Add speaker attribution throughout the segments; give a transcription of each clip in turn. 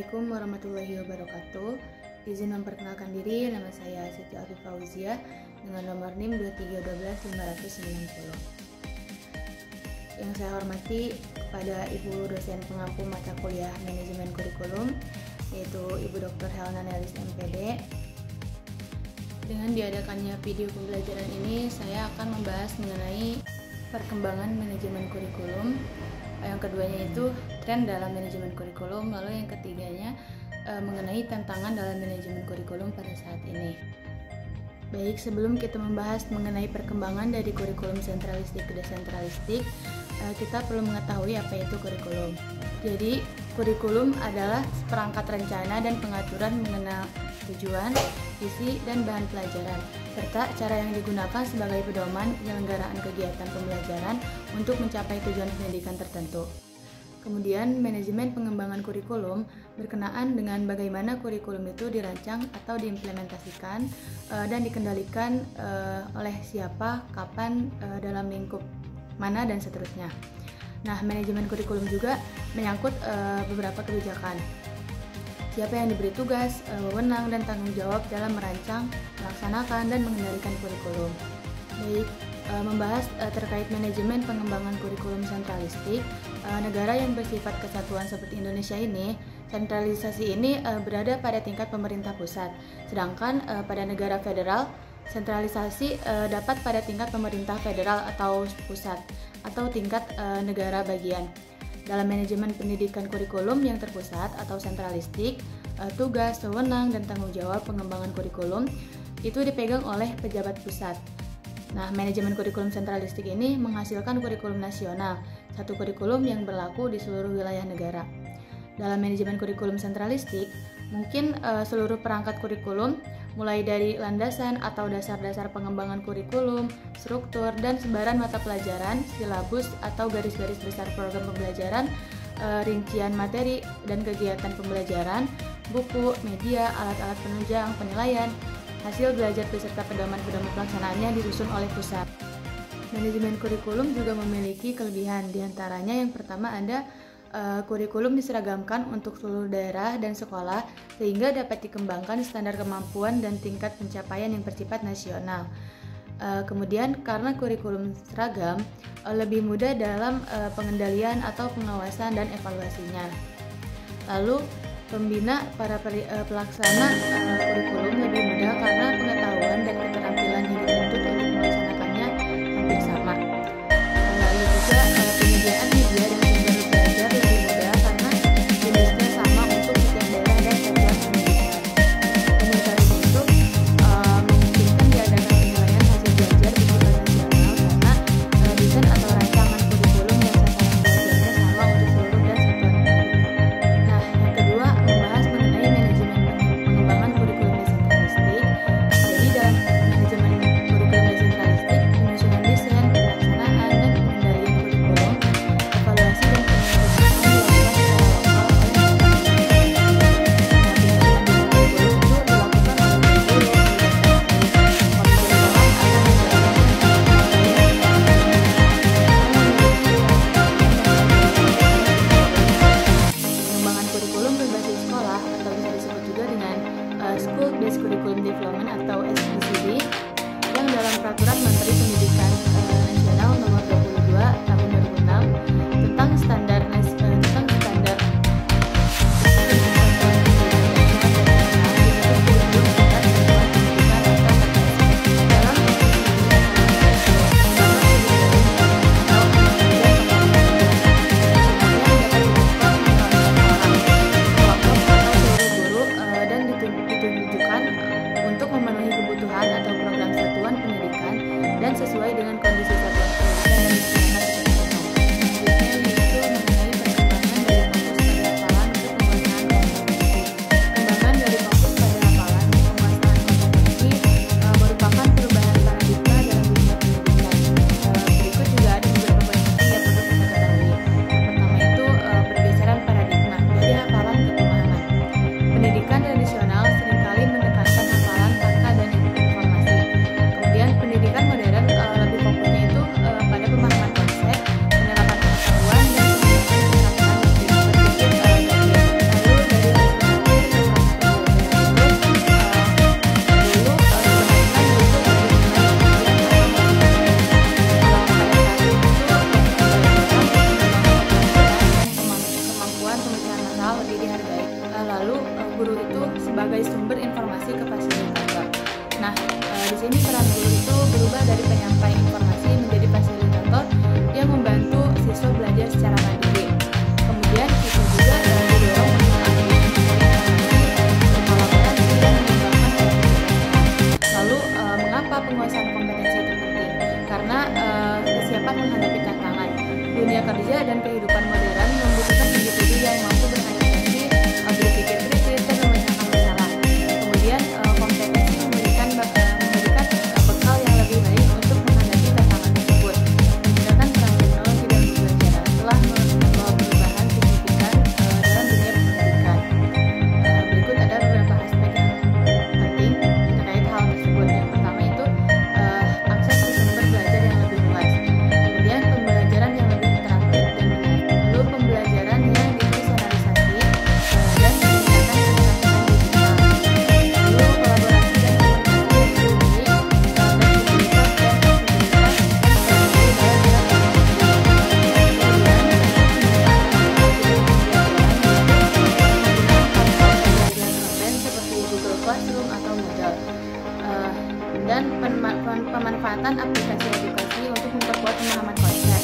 Speaker 1: Assalamualaikum warahmatullahi wabarakatuh. Izin memperkenalkan diri, nama saya Siti Afifah Fauzia dengan nomor NIM 2312590. Yang saya hormati kepada Ibu dosen pengampu mata kuliah Manajemen Kurikulum, yaitu Ibu Dr. Helena Nelis MPD. Dengan diadakannya video pembelajaran ini, saya akan membahas mengenai perkembangan manajemen kurikulum. Yang keduanya itu tren dalam manajemen kurikulum, lalu yang ketiganya mengenai tantangan dalam manajemen kurikulum pada saat ini. Baik, sebelum kita membahas mengenai perkembangan dari kurikulum sentralistik ke desentralistik, kita perlu mengetahui apa itu kurikulum. Jadi, kurikulum adalah perangkat rencana dan pengaturan mengenal tujuan, isi, dan bahan pelajaran, serta cara yang digunakan sebagai pedoman penyelenggaraan kegiatan pembelajaran untuk mencapai tujuan pendidikan tertentu. Kemudian, manajemen pengembangan kurikulum berkenaan dengan bagaimana kurikulum itu dirancang atau diimplementasikan dan dikendalikan oleh siapa, kapan, dalam lingkup mana, dan seterusnya. Nah, manajemen kurikulum juga menyangkut beberapa kebijakan. Siapa yang diberi tugas, wewenang, dan tanggung jawab dalam merancang, melaksanakan, dan mengendalikan kurikulum. Baik, membahas terkait manajemen pengembangan kurikulum sentralistik, negara yang bersifat kesatuan seperti Indonesia ini, sentralisasi ini berada pada tingkat pemerintah pusat. Sedangkan pada negara federal, sentralisasi dapat pada tingkat pemerintah federal atau pusat, atau tingkat negara bagian. Dalam manajemen pendidikan kurikulum yang terpusat atau sentralistik, tugas, wewenang, dan tanggung jawab pengembangan kurikulum itu dipegang oleh pejabat pusat. Nah, manajemen kurikulum sentralistik ini menghasilkan kurikulum nasional, satu kurikulum yang berlaku di seluruh wilayah negara. Dalam manajemen kurikulum sentralistik, mungkin seluruh perangkat kurikulum, mulai dari landasan atau dasar-dasar pengembangan kurikulum, struktur, dan sebaran mata pelajaran, silabus atau garis-garis besar program pembelajaran, rincian materi dan kegiatan pembelajaran, buku, media, alat-alat penunjang, penilaian, hasil belajar beserta pedoman-pedoman pelaksanaannya disusun oleh pusat. Manajemen kurikulum juga memiliki kelebihan, diantaranya yang pertama ada kurikulum diseragamkan untuk seluruh daerah dan sekolah sehingga dapat dikembangkan standar kemampuan dan tingkat pencapaian yang bersifat nasional. Kemudian karena kurikulum seragam lebih mudah dalam pengendalian atau pengawasan dan evaluasinya. Lalu pembina para pelaksana kurikulum lebih mudah karena pengetahuan dan keterampilan yang dituntut untuk melaksanakannya hampir sama. Lalu juga penyediaan media dan sumber belajar lebih mudah karena jenisnya sama untuk setiap daerah dan satuan pendidikan. Dengan cara itu memungkinkan diadakan penilaian hasil belajar bersifat nasional karena desain atau rancangan kurikulum dan sasaran belajarnya sama untuk seluruh dan satuan pendidikan. Nah, yang kedua membahas mengenai manajemen pengembangan kurikulum desentralistik. Jadi dalam manajemen kurikulum desentralistik, penyusunan desain, pelaksanaan, dan pengendalian kurikulum, evaluasi dan penerapan dilakukan secara lokal oleh pengembangan kurikulum berbasis sekolah atau bisa disebut juga dengan School Based Curriculum Development atau SBCD yang dalam Peraturan Menteri Pendidikan Nasional Nomor 22 Tahun 2006 tentang standar untuk memenuhi kebutuhan atau program satuan pendidikan dan sesuai dengan kondisi satuan pendidikan dan masyarakat setempat. Selanjutnya yaitu mengenai perkembangan dari fokus pada hafalan untuk penguasaan kompetensi. Perkembangan dari fokus pada hafalan untuk penguasaan kompetensi merupakan perubahan paradigma dalam dunia pendidikan. Berikut juga ada beberapa poin penting yang perlu kita ketahui. Yang pertama itu pergeseran paradigma dari hafalan ke pemahaman. Pendidikan tradisional seringkali menekankan hafalan, fakta, dan informasi. Kemudian pendidikan modern lebih fokusnya itu Nah, di sini peran guru itu berubah dari penyampai informasi menjadi fasilitator yang membantu siswa belajar secara mandiri. Kemudian siswa juga didorong untuk aktif mencari informasi, berkolaborasi, dan mengembangkan kreativitasnya. Lalu, mengapa penguasaan kompetensi itu penting? Karena kesiapan menghadapi tantangan dunia kerja dan kehidupan modern membutuhkan individu yang mampu beradaptasi, berpikir kritis, dan memecahkan masalah. Kemudian kompetensi memberikan bekal yang lebih baik untuk menghadapi tantangan tersebut. Menggunakan peran teknologi dan pembelajaran telah membawa perubahan signifikan dalam dunia pendidikan. Berikut ada beberapa aspek yang penting terkait hal tersebut. Yang pertama itu akses ke sumber belajar yang lebih luas. Kemudian pembelajaran yang lebih interaktif dan menarik. Lalu pembelajaran yang dipersonalisasi dan menggunakan keterampilan digital. Lalu kolaborasi dan komunikasi yang lebih baik, fleksibilitas dan fleksibilitas seperti Google Classroom atau Moodle. Dan pemanfaatan aplikasi edukasi untuk memperkuat pemahaman konsep.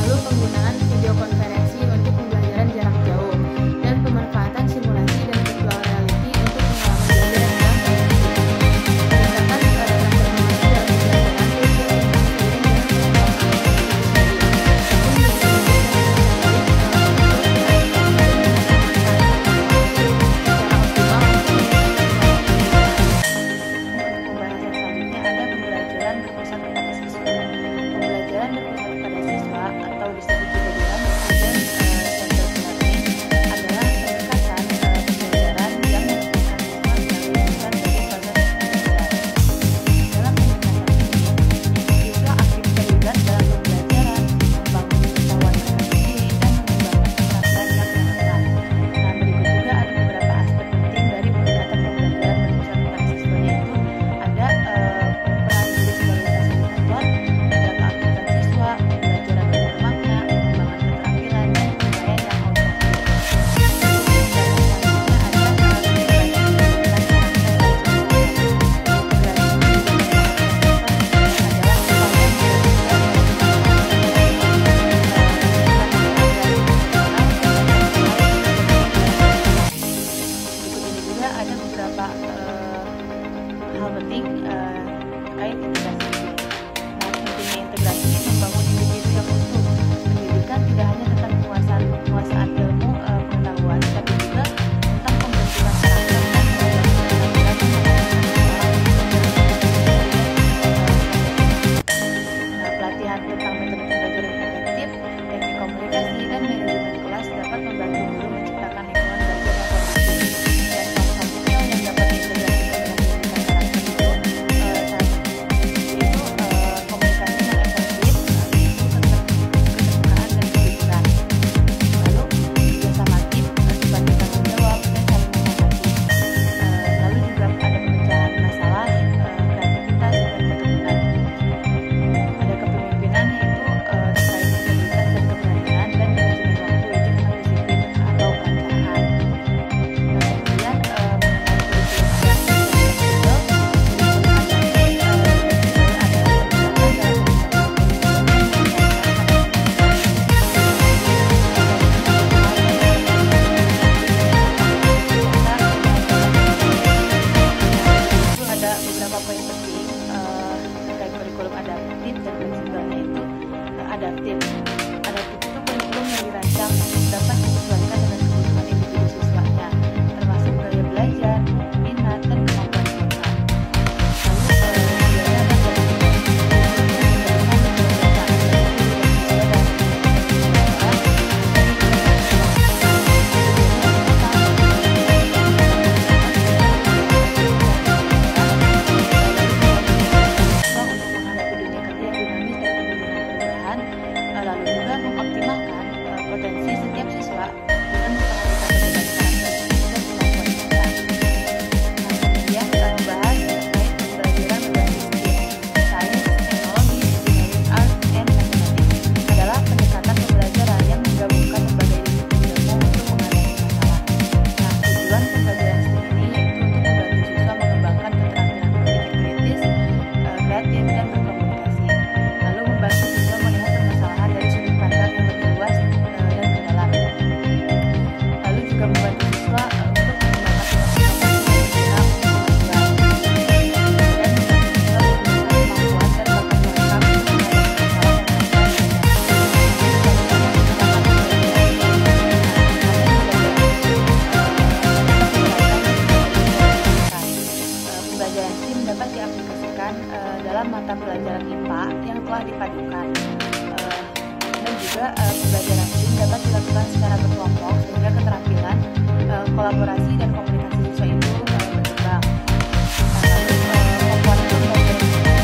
Speaker 1: Lalu penggunaan video konferensi untuk pembelajaran jarak jauh dan pemanfaatan simulasi dan virtual reality untuk pengalaman belajar yang peningkatan transformasi dalam pembelajaran atau disebut juga dengan adalah pendekatan pembelajaran yang menentukan siswa bukan dari proses belajar. Dalam pendekatan ini, siswa aktif terlibat dalam pembelajaran, membangun pengetahuan tersendiri dan mengembangkan keterampilan yang relevan. Nah, berikut juga ada beberapa aspek penting dari pendekatan pembelajaran berpusat pada siswa, yaitu ada peran guru sebagai fasilitator, ada keaktifan siswa, pembelajaran yang bermakna, pengembangan keterampilan, dan penilaian yang objektif. Berikut ini juga ada beberapa hal penting terkait integrasi. Nah, pentingnya integrasi membangun individu yang utuh. Pendidikan tidak hanya tentang penguasaan ilmu pengetahuan, tapi juga tentang pembentukan karakter dan keterampilan pelatihan tentang metode pembelajaran efektif, teknik komunikasi, dan manajemen kelas dapat membantu guru menciptakan lingkungan belajar yang kondusif. Dan soft skill yang dapat diintegrasikan dengan pendidikan karakter itu komunikasi yang efektif, keterbukaan dan kejujuran. Lalu kerjasama tim sebagai tanggung jawab dan saling menghormati. Lalu juga ada pemecahan masalah, kreativitas dan keteguhan. Ada kepemimpinan yaitu terkait integritas dan keberanian, dan manajemen waktu itu tentang disiplin atau perencanaan. Nah, kemudian mengenai kurikulum adaptif dan fleksibel, kurikulum adaptif adalah pendekatan dalam itu ada beberapa poin penting terkait kurikulum adaptif dan fleksibelnya itu adaptif. Adaptif itu kurikulum yang dirancang dapat disesuaikan dengan kebutuhan individu siswanya, termasuk gaya belajar, minat, dan kemampuan siswa. Lalu kemudian ada lalu juga mengoptimalkan potensi setiap siswa dalam mata pelajaran IPA yang telah dipadukan. Dan juga pembelajaran STEAM dapat dilakukan secara berkelompok sehingga keterampilan kolaborasi dan komunikasi siswa itu berkembang. Komponen pembelajaran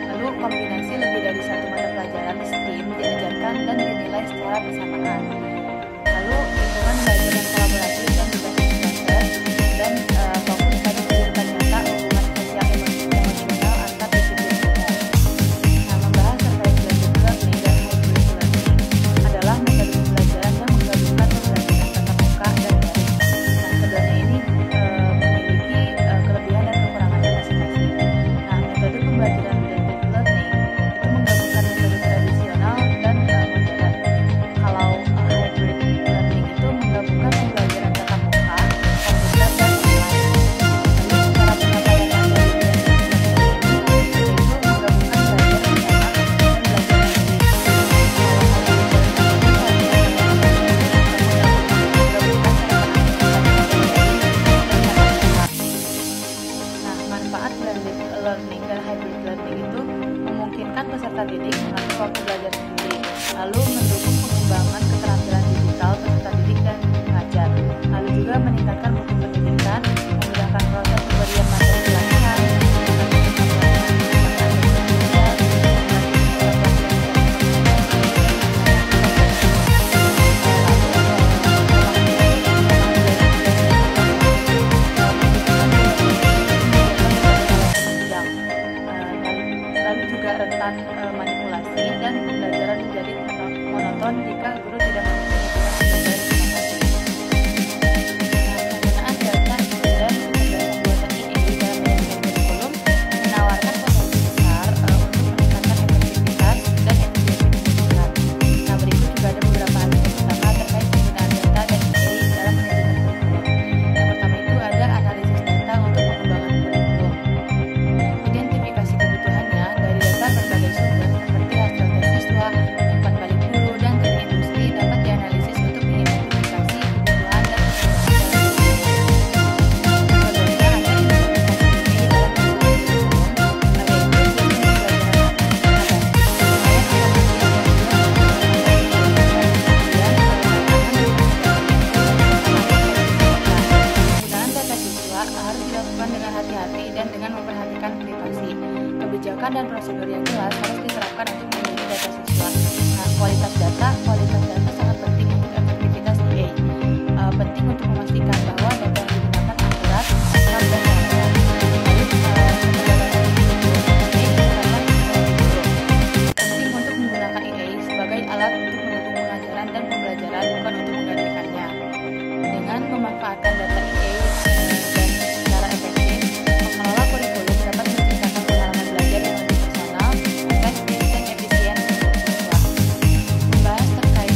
Speaker 1: lalu kombinasi lebih dari satu mata pelajaran STEAM diajarkan dan dinilai secara bersamaan. Lalu lingkungan belajar yang kolaboratif dan berbasis proses dan fokus pada kehidupan nyata hubungan sosial emosional antar disiplin ilmu. Nah, membahas terkait blended learning dan hybrid learning adalah metode pembelajaran yang menggabungkan pembelajaran tatap muka dan daring. Nah, keduanya ini memiliki kelebihan dan kekurangannya masing-masing. Nah, metode pembelajaran blended learning itu menggabungkan metode tradisional dan modern. Kalau hybrid learning itu menggabungkan pembelajaran tatap muka, komputer, dan online. Lalu cara penyampaian dari blended learning ini yaitu menggabungkan belajar bersama dan belajar mandiri. Nah, manfaat blended learning dan hybrid learning itu memungkinkan peserta didik mengatur waktu belajar sendiri, lalu mendukung pengembangan keterampilan digital peserta didik dan pengajar, lalu juga meningkatkan mutu pendidikan, memudahkan proses pemberian materi pelatihan, lalu juga rentan manipulasi dan pembelajaran menjadi monoton jika guru tidak memperhatikan pembelajaran inovasi. Nah, penggunaan data dan pembuatan EA dalam manajemen kurikulum menawarkan potensi besar untuk meningkatkan efektivitas dan efisiensi pendidikan. Nah, berikut juga ada beberapa hal yang utama terkait penggunaan data dan EA dalam manajemen kurikulum. Yang pertama itu ada analisis data untuk pengembangan kurikulum. Identifikasi kebutuhannya dari data berbagai sumber seperti hasil tes siswa, umpan balik guru, dan tren industri dapat dianalisis untuk mengidentifikasi kebutuhan dan contohnya ada implementasi ini dalam kurikulum, penggunaan data siswa harus dilakukan dengan hati-hati dan dengan memperhatikan privasi. Kebijakan dan prosedur yang jelas harus diterapkan untuk melindungi data siswa. Nah, kualitas data sangat penting untuk efektivitas EA. Penting untuk memastikan bahwa data yang digunakan akurat, lengkap, dan transparan. Lalu, penting untuk menggunakan EA sebagai alat untuk mendukung pengajaran dan pembelajaran, bukan untuk menggantikannya. Dengan memanfaatkan data EA dan secara efektif, pengelola kurikulum dapat menciptakan pengalaman belajar yang lebih personal, efektif, dan efisien untuk siswa. Membahas terkait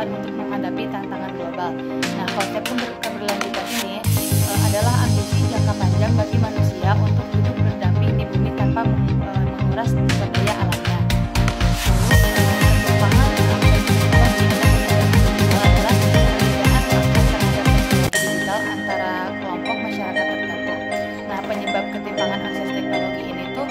Speaker 1: digital untuk menghadapi tantangan global. Nah, konsep keberlanjutan ini adalah ambisi jangka panjang bagi manusia untuk hidup berdamping di bumi tanpa menguras sumber daya alamnya. Lalu, digital antara kelompok masyarakat tertentu. Nah, penyebab ketimpangan akses teknologi ini tuh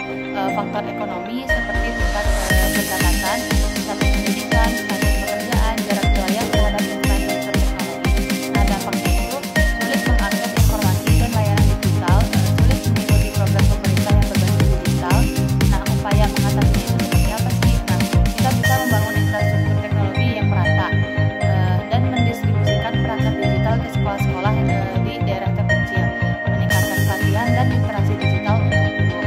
Speaker 1: faktor ekonomi seperti tingkat pendapatan, status pendidikan, status pekerjaan, jarak wilayah terhadap infrastruktur teknologi. Nah, dampaknya itu sulit mengakses informasi dan layanan digital, sulit mengikuti program pemerintah yang berbasis digital. Nah, upaya mengatasinya itu seperti apa sih? Nah, kita bisa membangun infrastruktur teknologi yang merata dan mendistribusikan perangkat digital ke sekolah-sekolah di daerah terpencil, meningkatkan pelatihan dan literasi digital untuk guru.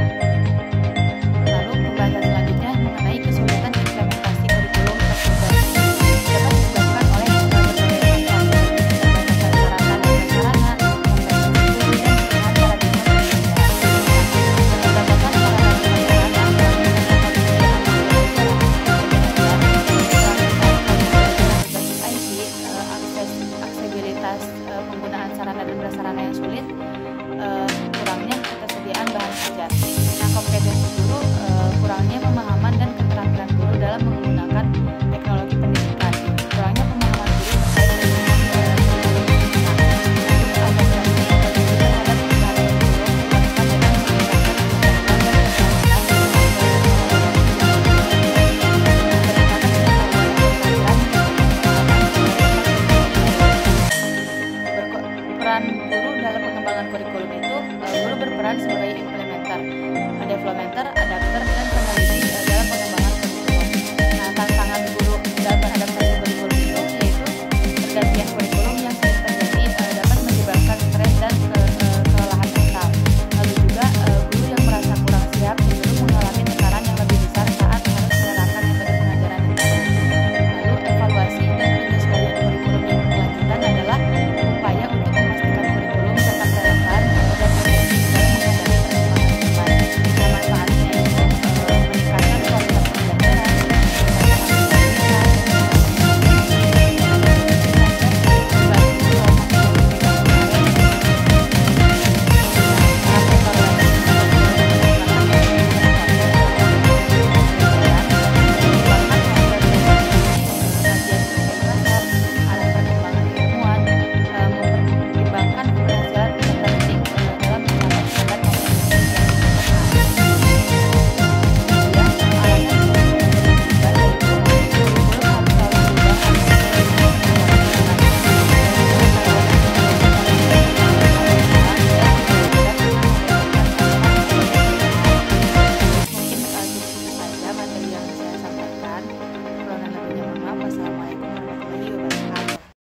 Speaker 1: Lalu pembahasan selanjutnya mengenai kesulitan implementasi kurikulum tersebut dapat disebabkan oleh berbagai faktor, keterbatasan sarana dan prasarana, kompetensi guru dan pilihan paradigma pembelajaran. Keterbatasan sarana dan prasarana aksesibilitas penggunaan sarana dan prasarana yang sulit, kurangnya ketersediaan bahan ajar. Nah, kompetensi guru, kurangnya pemahaman dan keterampilan guru dalam menggunakan teknologi pendidikan, kurangnya pemahaman guru terkait dengan peran guru dalam pengembangan kurikulum itu, guru berperan sebagai implementer, developmentar